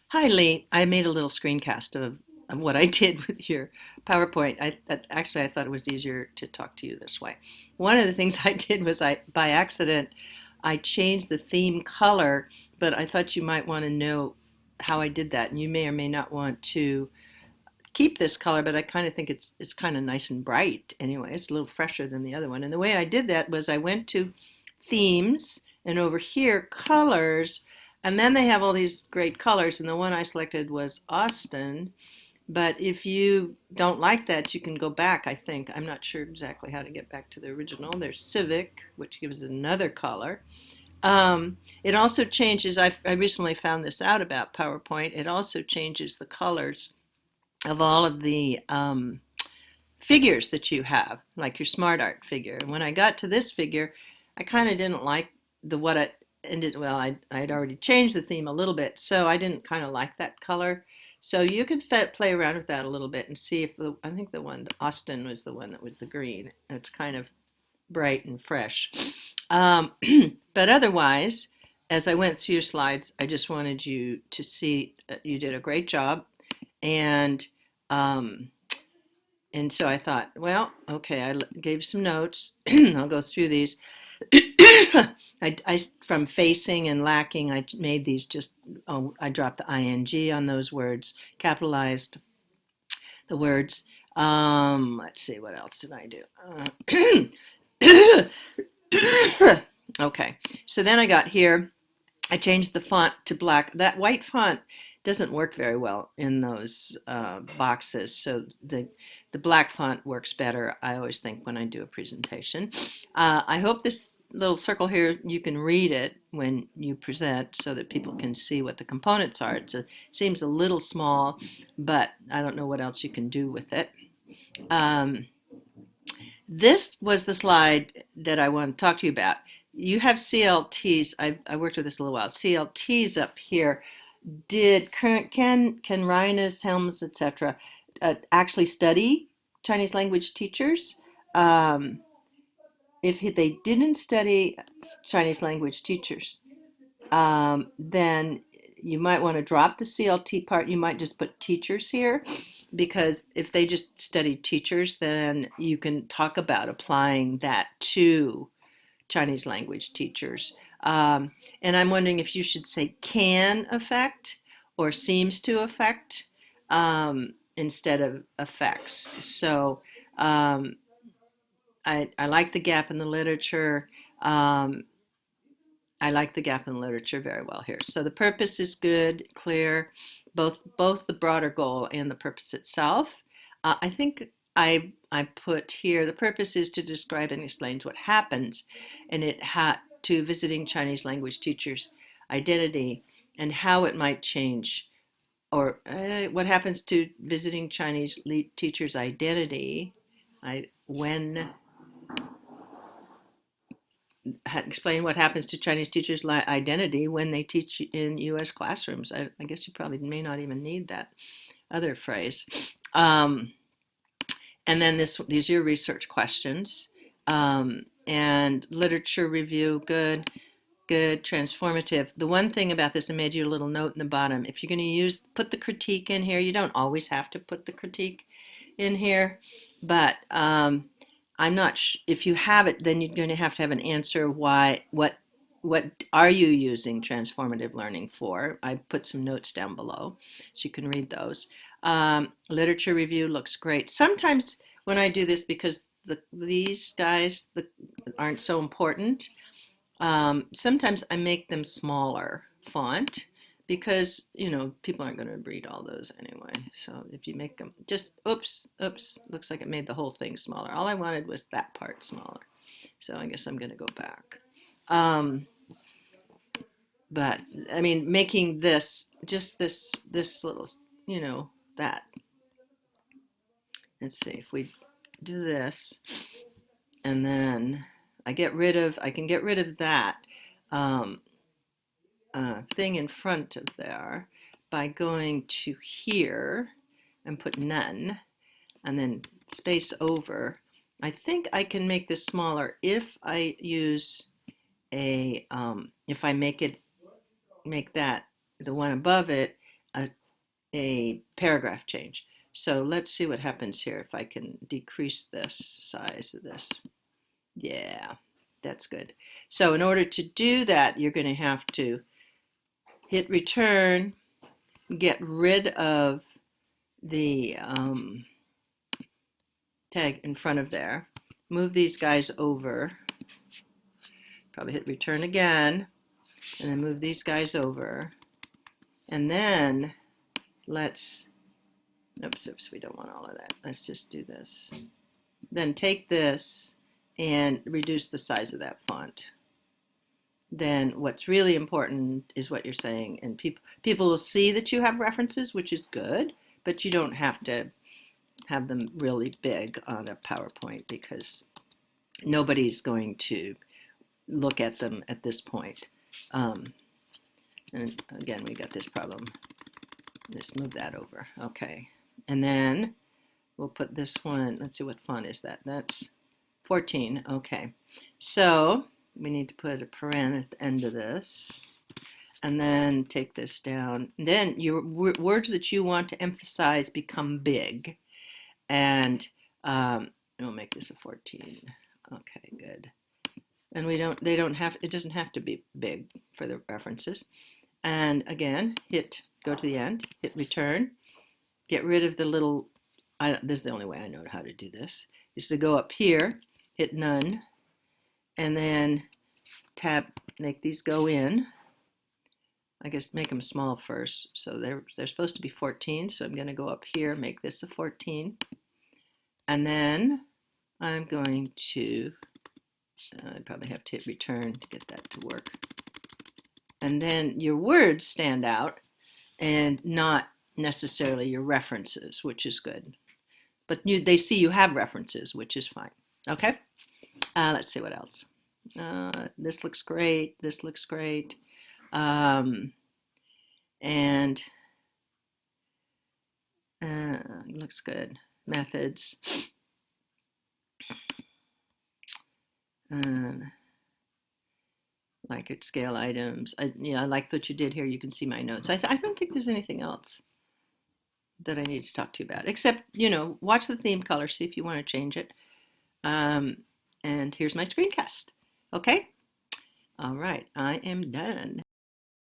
Hi, Lee. I made a little screencast of what I did with your PowerPoint. Actually, I thought it was easier to talk to you this way. One of the things I did was by accident, I changed the theme color, but I thought you might want to know how I did that. And you may or may not want to keep this color, but I kind of think it's kind of nice and bright anyway. It's a little fresher than the other one. And the way I did that was I went to themes and over here colors, and then they have all these great colors, and the one I selected was Austin. But if you don't like that, you can go back, I think. I'm not sure exactly how to get back to the original. There's Civic, which gives it another color. It also changes, I recently found this out about PowerPoint, it also changes the colors of all of the figures that you have, like your smart art figure. And when I got to this figure, I kind of didn't like the what it ended. Well, I'd already changed the theme a little bit, so I didn't kind of like that color. So you can play around with that a little bit and see if I think the one Austin was the one that was the green. It's kind of bright and fresh. Um, but otherwise, as I went through your slides, I just wanted you to see you did a great job, and um, and so I thought, well, okay, I gave some notes. I'll go through these. From facing and lacking, I made these just, oh, I dropped the ing on those words, capitalized the words. Let's see, what else did I do? Okay, so then I got here. I changed the font to black. That white font doesn't work very well in those boxes, so the black font works better, I always think, when I do a presentation. I hope this little circle here, you can read it when you present so that people can see what the components are. It seems a little small, but I don't know what else you can do with it. Um, this was the slide that I want to talk to you about. You have CLTs. I worked with this a little while. CLTs up here. Can Rhinus, Helms, etc. Actually study Chinese language teachers? Um, if they didn't study Chinese language teachers, then you might want to drop the CLT part. You might just put teachers here, because if they just study teachers, then you can talk about applying that to Chinese language teachers. And I'm wondering if you should say can affect or seems to affect instead of affects. So I like the gap in the literature. Um, I like the gap in the literature very well here. So the purpose is good, clear, both the broader goal and the purpose itself. I think I put here the purpose is to describe and explain what happens, and it had to visiting Chinese language teachers' identity and how it might change, or what happens to visiting Chinese teachers' identity. When explain what happens to Chinese teachers' identity when they teach in U.S. classrooms. I guess you probably may not even need that other phrase. Um, and then these are your research questions. And literature review, good, good, transformative. The one thing about this, I made you a little note in the bottom. If you're going to put the critique in here, you don't always have to put the critique in here, but I'm not if you have it, then you're going to have an answer why, what are you using transformative learning for? I put some notes down below so you can read those. Literature review looks great. Sometimes when I do this, because these guys aren't so important, sometimes I make them smaller font, because people aren't going to read all those anyway. So if you make them just oops, looks like it made the whole thing smaller. All I wanted was that part smaller. So I guess I'm going to go back. But I mean, making this just this little, that. Let's see if we do this, and then I can get rid of that um, thing in front of there by going to here and put none, and then space over. I think I can make this smaller if I use if I make that the one above it, a paragraph change. So let's see what happens here if I can decrease this size of this. Yeah, that's good. So in order to do that, you're going to have to hit return, get rid of the tag in front of there, move these guys over, probably hit return again, and then move these guys over. And then let's, oops, we don't want all of that. Let's just do this. Then take this and reduce the size of that font. Then what's really important is what you're saying, and people will see that you have references, which is good, but you don't have to have them really big on a PowerPoint because nobody's going to look at them at this point. And again, we got this problem. Just move that over. Okay. And then we'll put this one, let's see, what font is that? That's 14. Okay. So we need to put a paren at the end of this. And then take this down. Then your words that you want to emphasize become big. And we'll make this a 14. Okay, good. And it doesn't have to be big for the references. And again, go to the end, hit return, get rid of the little, this is the only way I know how to do this, is to go up here, hit none, and then make these go in. I guess make them small first. So they're supposed to be 14, so I'm going to go up here, make this a 14. And then I'm going to, I probably have to hit return to get that to work. And then your words stand out and not necessarily your references, which is good. But they see you have references, which is fine. Okay? Let's see what else. This looks great. This looks great. Looks good. Methods. Like it, scale items. I like what you did here. You can see my notes. I don't think there's anything else that I need to talk to you about, except, watch the theme color, see if you want to change it. And here's my screencast. Okay? All right, I am done.